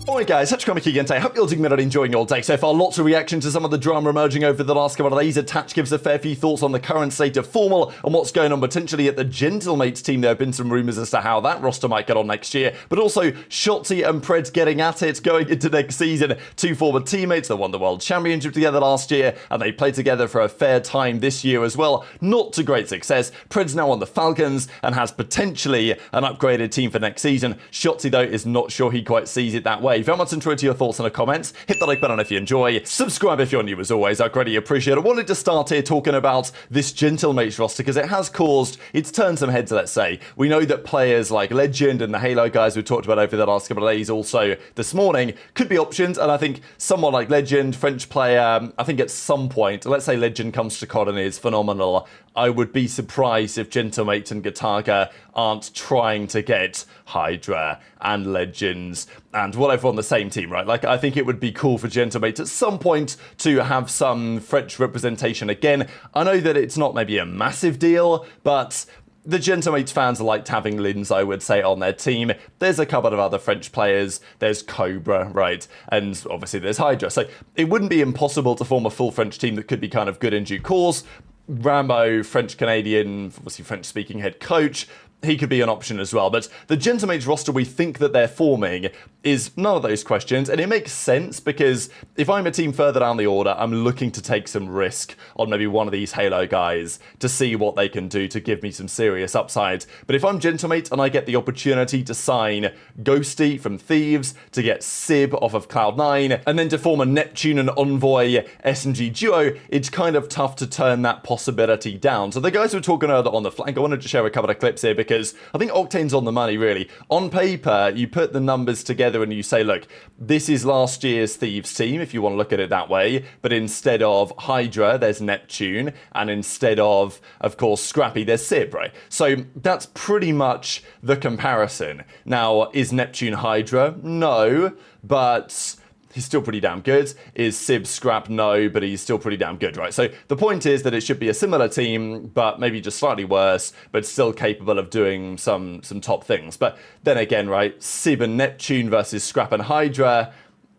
Alright guys, such comic again today. Hope you're doing well and enjoying your day so far. Lots of reaction to some of the drama emerging over the last couple of days. Attach gives a fair few thoughts on the current state of formal and what's going on potentially at the Gentlemates team. There have been some rumours as to how that roster might get on next year, but also Shotzzy and Preds getting at it going into next season. Two former teammates that won the World Championship together last year, and they played together for a fair time this year as well. Not to great success. Preds now on the Falcons and has potentially an upgraded team for next season. Shotzzy though is not sure he quite sees it that way. Very much enjoyed your thoughts in the comments. Hit the like button if you enjoy. Subscribe if you're new as always. I greatly appreciate it. I wanted to start here talking about this Gentlemates roster because it has caused, it's turned some heads, let's say. We know that players like Legend and the Halo guys we talked about over the last couple of days also this morning could be options, and I think someone like Legend, French player, I think at some point, let's say Legend comes to COD and is phenomenal, I would be surprised if Gentlemates and Gataga aren't trying to get HyDra and Legends and whatever on the same team, right? Like, I think it would be cool for Gentlemates at some point to have some French representation again. I know that it's not maybe a massive deal, but the Gentlemates fans liked having Linz, I would say, on their team. There's a couple of other French players. There's Cobra, right? And obviously there's HyDra. So it wouldn't be impossible to form a full French team that could be kind of good in due course. Rambo, French-Canadian, obviously French-speaking head coach, he could be an option as well. But the Gentlemates roster we think that they're forming is none of those questions, and it makes sense because if I'm a team further down the order, I'm looking to take some risk on maybe one of these Halo guys to see what they can do to give me some serious upside. But if I'm Gentlemates and I get the opportunity to sign Ghosty from Thieves, to get Sib off of Cloud9, and then to form a Neptune and Envoy SMG duo, it's kind of tough to turn that possibility down. So the guys who were talking earlier on the flank, I wanted to share a couple of clips here because I think Octane's on the money, really. On paper, you put the numbers together and you say, look, this is last year's Thieves team, if you want to look at it that way, but instead of HyDra, there's Neptune, and instead of course, Scrappy, there's Sib, right? So that's pretty much the comparison. Now, is Neptune HyDra? No, but he's still pretty damn good. Is Sib Scrap? No, but he's still pretty damn good, right? So the point is that it should be a similar team, but maybe just slightly worse, but still capable of doing some top things. But then again, right, Sib and Neptune versus Scrap and HyDra,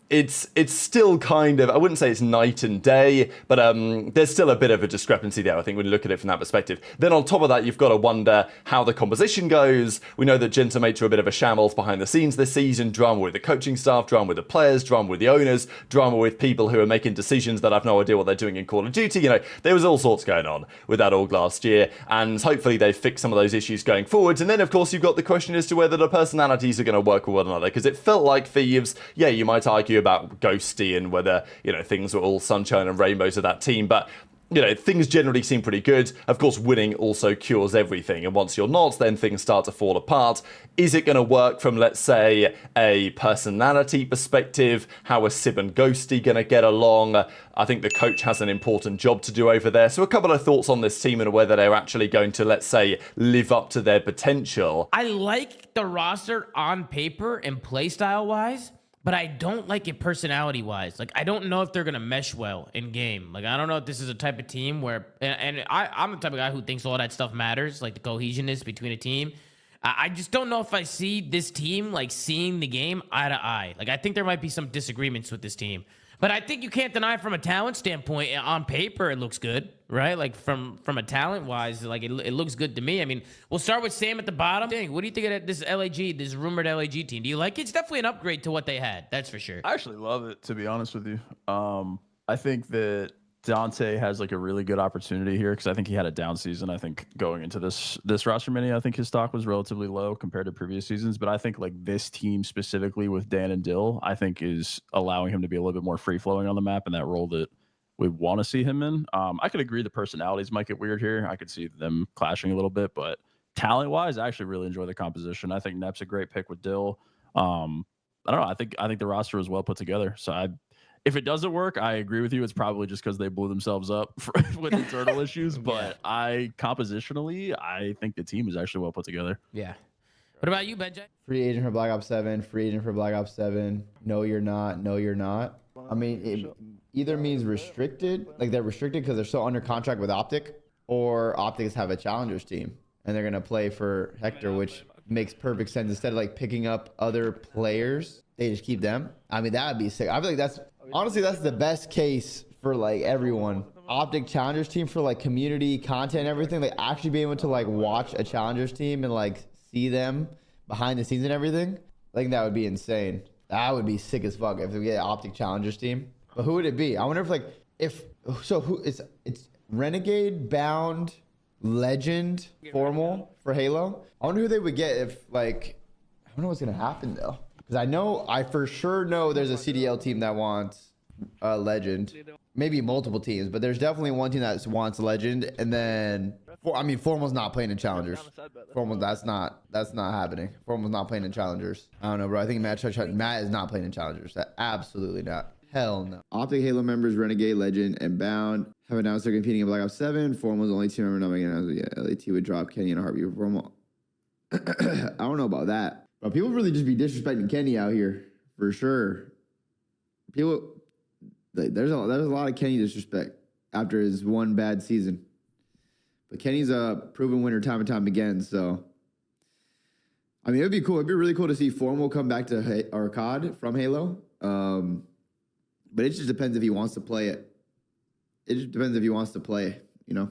it's still kind of, I wouldn't say it's night and day, but there's still a bit of a discrepancy there, I think, when you look at it from that perspective. Then on top of that, you've got to wonder how the composition goes. We know that Gentlemates are a bit of a shambles behind the scenes this season. Drama with the coaching staff, drama with the players, drama with the owners, drama with people who are making decisions that have no idea what they're doing in Call of Duty. You know, there was all sorts going on with that org last year, and hopefully they fix some of those issues going forwards. And then, of course, you've got the question as to whether the personalities are going to work with one another, because it felt like Thieves, yeah, you might argue about Ghosty and whether, you know, things were all sunshine and rainbows of that team, but you know, things generally seem pretty good. Of course, winning also cures everything, and once you're not, then things start to fall apart. Is it going to work from, let's say, a personality perspective? How are Sib and Ghosty going to get along? I think the coach has an important job to do over there. So a couple of thoughts on this team and whether they're actually going to, let's say, live up to their potential. I like the roster on paper and playstyle-wise, but I don't like it personality-wise. Like, I don't know if they're going to mesh well in game. Like, I don't know if this is a type of team where... And I'm the type of guy who thinks all that stuff matters, like the cohesionness between a team. I just don't know if I see this team, like, seeing the game eye to eye. Like, I think there might be some disagreements with this team. But I think you can't deny from a talent standpoint, on paper, it looks good, right? Like, from a talent-wise, like, it looks good to me. I mean, we'll start with Sam at the bottom. Dang, what do you think of this LAG, this rumored LAG team? Do you like it? It's definitely an upgrade to what they had, that's for sure. I actually love it, to be honest with you. I think that Dante has like a really good opportunity here because I think he had a down season. I think going into this Rostermania, I think his stock was relatively low compared to previous seasons. But I think like this team specifically with Dan and Dill, I think is allowing him to be a little bit more free flowing on the map in that role that we want to see him in. I could agree the personalities might get weird here. I could see them clashing a little bit, but talent wise, I actually really enjoy the composition. I think Nep's a great pick with Dill. I don't know. I think the roster was well put together. So if it doesn't work, I agree with you. It's probably just because they blew themselves up with internal issues. But compositionally, I think the team is actually well put together. Yeah. What about you, Benjay? Free agent for Black Ops 7, free agent for Black Ops 7. No, you're not. No, you're not. I mean, it either means restricted, like they're restricted because they're still under contract with OpTic, or OpTic have a challengers team and they're going to play for Hector, which makes perfect sense. Instead of like picking up other players they just keep them. I mean, that would be sick. I feel like that's honestly that's the best case for like everyone. OpTic Challengers team for like community content, everything. Like actually being able to like watch a Challengers team and like see them behind the scenes and everything. I think that would be insane. That would be sick as fuck if we get an OpTic Challengers team. But who would it be? I wonder if like who it's Renegade, Bound, Legend, Formal for Halo. I wonder who they would get if like I don't know what's gonna happen though. Because I for sure know there's a CDL team that wants Legend. Maybe multiple teams, but there's definitely one team that wants Legend, and then Formal's not playing in Challengers. Formal, that's not happening. Formal's not playing in Challengers. I don't know, bro. I think Matt is not playing in Challengers. Absolutely not. Hell no. OpTic Halo members Renegade, Legend, and Bound have announced they're competing in Black Ops 7. Formal's the only team member not making an announcement yet. LAT would drop Kenny in a heartbeat. Formal. I don't know about that. But people really just be disrespecting Kenny out here for sure. People. There's a lot of Kenny disrespect after his one bad season. But Kenny's a proven winner time and time again. So, I mean, it would be cool. It'd be really cool to see Formal come back to Arcade from Halo. But it just depends if he wants to play it. It just depends if he wants to play, you know.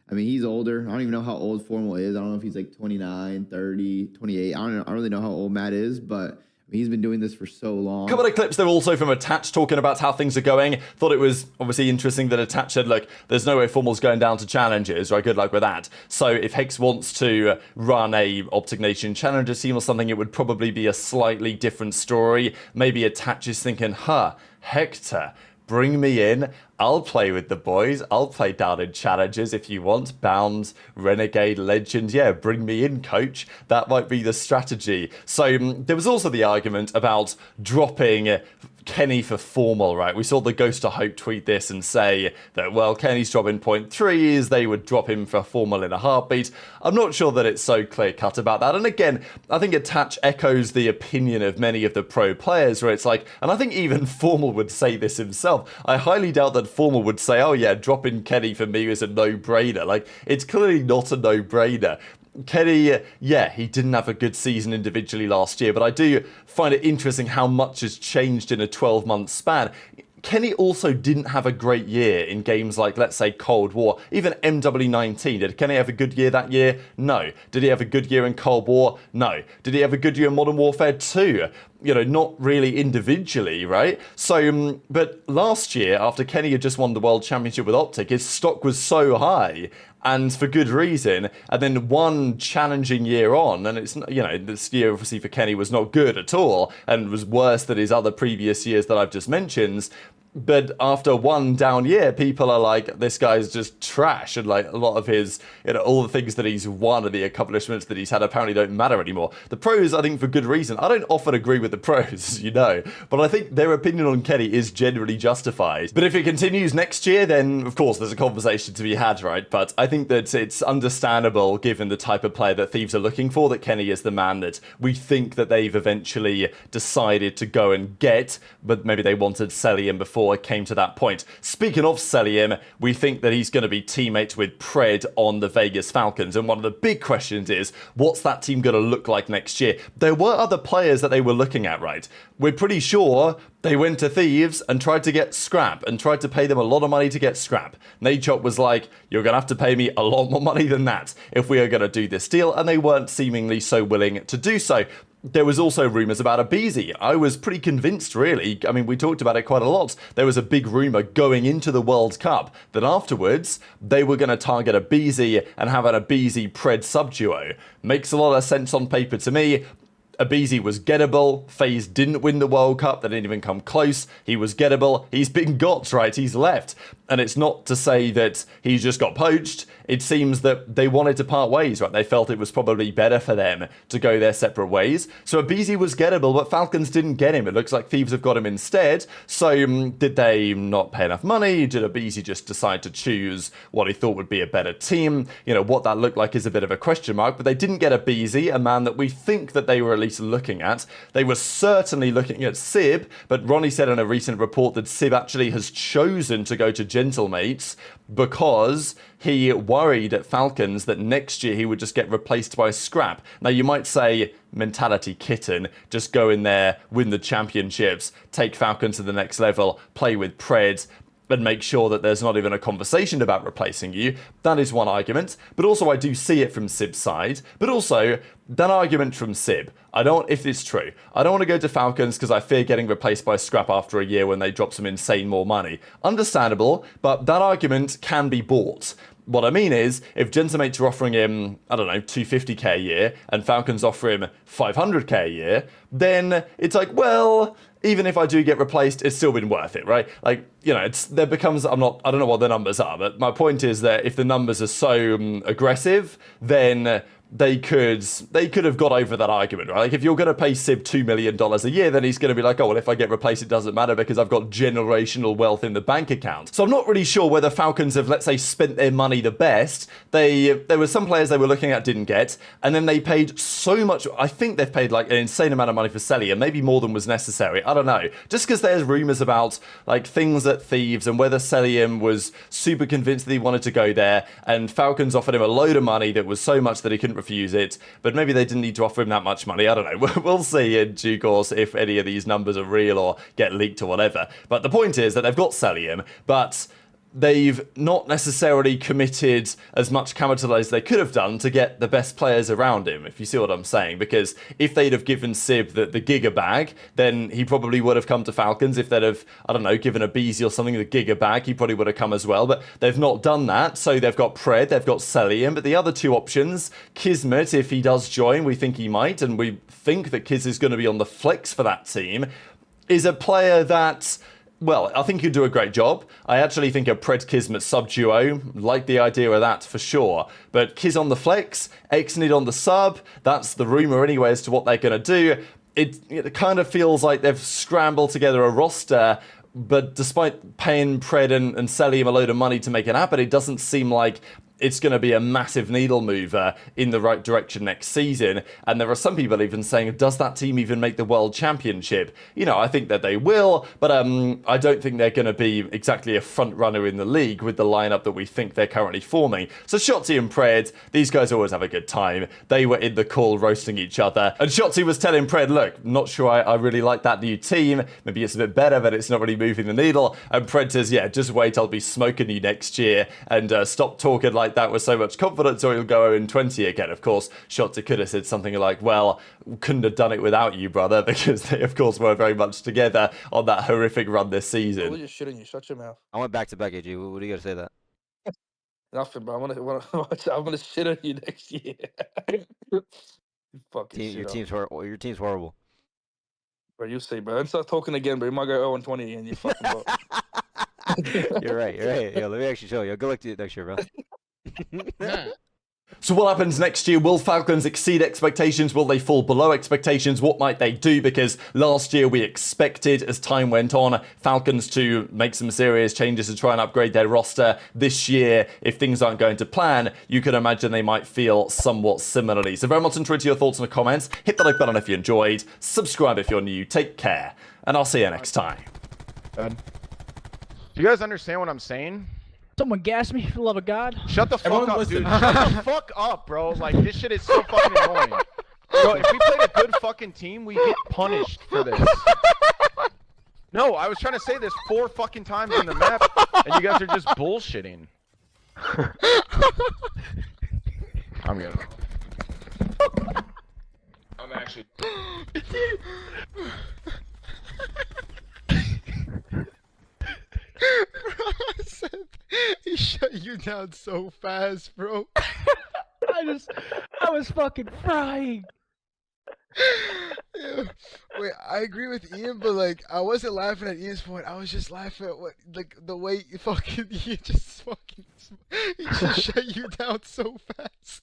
I mean, he's older. I don't even know how old Formal is. I don't know if he's like 29, 30, 28. I don't really know how old Matt is, but he's been doing this for so long. A couple of clips there also from Attach talking about how things are going. Thought it was obviously interesting that Attach said, look, there's no way Formal's going down to Challengers, right? Good luck with that. So if Hex wants to run a OpTic Nation Challenger team or something, it would probably be a slightly different story. Maybe Attach is thinking, Hector, bring me in. I'll play with the boys. I'll play down in Challengers if you want. Bound, Renegade, Legend. Yeah, bring me in, coach. That might be the strategy. So there was also the argument about dropping Kenny for Formal, right? We saw the Ghost of Hope tweet this and say that, well, Kenny's dropping 0.3s. They would drop him for Formal in a heartbeat. I'm not sure that it's so clear-cut about that. And again, I think Attach echoes the opinion of many of the pro players where it's like, and I think even Formal would say this himself. I highly doubt that Formal would say, oh yeah, dropping Kenny for me is a no-brainer. Like, it's clearly not a no-brainer. Kenny, yeah, he didn't have a good season individually last year, but I do find it interesting how much has changed in a 12-month span. Kenny also didn't have a great year in games like, let's say, Cold War, even MW19. Did Kenny have a good year that year? No. Did he have a good year in Cold War? No. Did he have a good year in Modern Warfare 2? You know, not really individually, right? So, but last year, after Kenny had just won the World Championship with OpTic, his stock was so high, and for good reason, and then one challenging year on, and it's, you know, this year obviously for Kenny was not good at all, and was worse than his other previous years that I've just mentioned. But after one down year, people are like, this guy's just trash. And like a lot of his, you know, all the things that he's won and the accomplishments that he's had apparently don't matter anymore. The pros, I think, for good reason. I don't often agree with the pros, as you know, but I think their opinion on Kenny is generally justified. But if it continues next year, then of course there's a conversation to be had, right? But I think that it's understandable, given the type of player that Thieves are looking for, that Kenny is the man that we think that they've eventually decided to go and get, but maybe they wanted Cellium before it came to that point. Speaking of Cellium, we think that he's going to be teammates with Pred on the Vegas Falcons, and one of the big questions is, what's that team going to look like next year? There were other players that they were looking at, right? We're pretty sure they went to Thieves and tried to get Scrap and tried to pay them a lot of money to get Scrap. Nadeshot was like, you're going to have to pay me a lot more money than that if we are going to do this deal, and they weren't seemingly so willing to do so. There was also rumours about aBeZy. I was pretty convinced, really. I mean, we talked about it quite a lot. There was a big rumour going into the World Cup that afterwards they were going to target aBeZy and have an aBeZy Pred subduo. Makes a lot of sense on paper to me. aBeZy was gettable. FaZe didn't win the World Cup. They didn't even come close. He was gettable. He's been got, right? He's left. And it's not to say that he's just got poached. It seems that they wanted to part ways, right? They felt it was probably better for them to go their separate ways. So aBeZy was gettable, but Falcons didn't get him. It looks like Thieves have got him instead. So did they not pay enough money? Did aBeZy just decide to choose what he thought would be a better team? You know, what that looked like is a bit of a question mark, but they didn't get aBeZy, a man that we think that they were at least least looking at. They were certainly looking at Sib, but Ronnie said in a recent report that Sib actually has chosen to go to Gentlemates because he worried at Falcons that next year he would just get replaced by Scrap. Now you might say, mentality kitten, just go in there, win the championships, take Falcons to the next level, play with Pred, and make sure that there's not even a conversation about replacing you. That is one argument. But also I do see it from Sib's side. But also, that argument from Sib, if it's true, I don't want to go to Falcons because I fear getting replaced by Scrap after a year when they drop some insane more money. Understandable, but that argument can be bought. What I mean is, if Gentlemates are offering him, I don't know, 250k a year, and Falcons offer him 500k a year, then it's like, well, even if I do get replaced, it's still been worth it, right? Like, you know, there becomes, I don't know what the numbers are, but my point is that if the numbers are so aggressive, then they could have got over that argument, right? Like, if you're going to pay Sib $2 million a year, then he's going to be like, oh, well, if I get replaced, it doesn't matter because I've got generational wealth in the bank account. So I'm not really sure whether Falcons have, let's say, spent their money the best. There were some players they were looking at didn't get, and then they paid so much. I think they've paid like an insane amount of money for Cellium, maybe more than was necessary. I don't know. Just because there's rumors about like things at Thieves and whether Cellium was super convinced that he wanted to go there, and Falcons offered him a load of money that was so much that he couldn't refuse it, but maybe they didn't need to offer him that much money. I don't know. We'll see in due course if any of these numbers are real or get leaked or whatever. But the point is that they've got Cellium, but they've not necessarily committed as much capital as they could have done to get the best players around him, if you see what I'm saying. Because if they'd have given Sib the Giga bag, then he probably would have come to Falcons. If they'd have, I don't know, given aBeZy or something the Giga bag, he probably would have come as well. But they've not done that, so they've got Pred, they've got Cellium. But the other two options, Kismet, if he does join, we think he might, and we think that Kiz is going to be on the flex for that team, is a player that, well, I think he'd do a great job. I actually think a Pred Kismet sub duo, like the idea of that for sure. But Kiz on the flex, Exnid on the sub, that's the rumor anyway as to what they're going to do. It kind of feels like they've scrambled together a roster, but despite paying Pred and Cellium a load of money to make it happen, it doesn't seem like it's going to be a massive needle mover in the right direction next season. And there are some people even saying, does that team even make the World Championship? You know, I think that they will, but I don't think they're going to be exactly a front runner in the league with the lineup that we think they're currently forming. So Shotzzy and Pred, these guys always have a good time. They were in the call roasting each other. And Shotzzy was telling Pred, look, not sure I really like that new team. Maybe it's a bit better, but it's not really moving the needle. And Pred says, yeah, just wait, I'll be smoking you next year, and stop talking like that with so much confidence or he'll go 0-20 again. Of course, Shotzzy could have said something like, well, couldn't have done it without you, brother, because they, of course, were very much together on that horrific run this season. We're just shitting you. Shut your mouth. I went back to back, AG. What do you got to say that? Nothing, bro. I'm gonna shit on you next year. You fucking Your team's horrible. Your team's horrible. Bro, you say, bro. And start talking again, bro. You might go 0-20 again. You fucking bro. You're right. You're right. Yo, let me actually show you. Good luck to you next year, bro. So what happens next year? Will Falcons exceed expectations? Will they fall below expectations? What might they do? Because last year we expected, as time went on, Falcons to make some serious changes to try and upgrade their roster. This year, if things aren't going to plan, you can imagine they might feel somewhat similarly. So very much interested in your thoughts in the comments. Hit the like button if you enjoyed. Subscribe if you're new. Take care. And I'll see you next time. Do you guys understand what I'm saying? Someone gas me for the love of God. Shut the fuck up, dude. Shut the fuck up, bro. Like, this shit is so fucking annoying. Bro, if we played a good fucking team, we get punished for this. No, I was trying to say this 4 fucking times in the map, and you guys are just bullshitting. I'm good. I'm actually... He shut you down so fast, bro. I was fucking frying. Yeah. Wait, I agree with Ian, but like, I wasn't laughing at Ian's point. I was just laughing at what, like, the way he just shut you down so fast.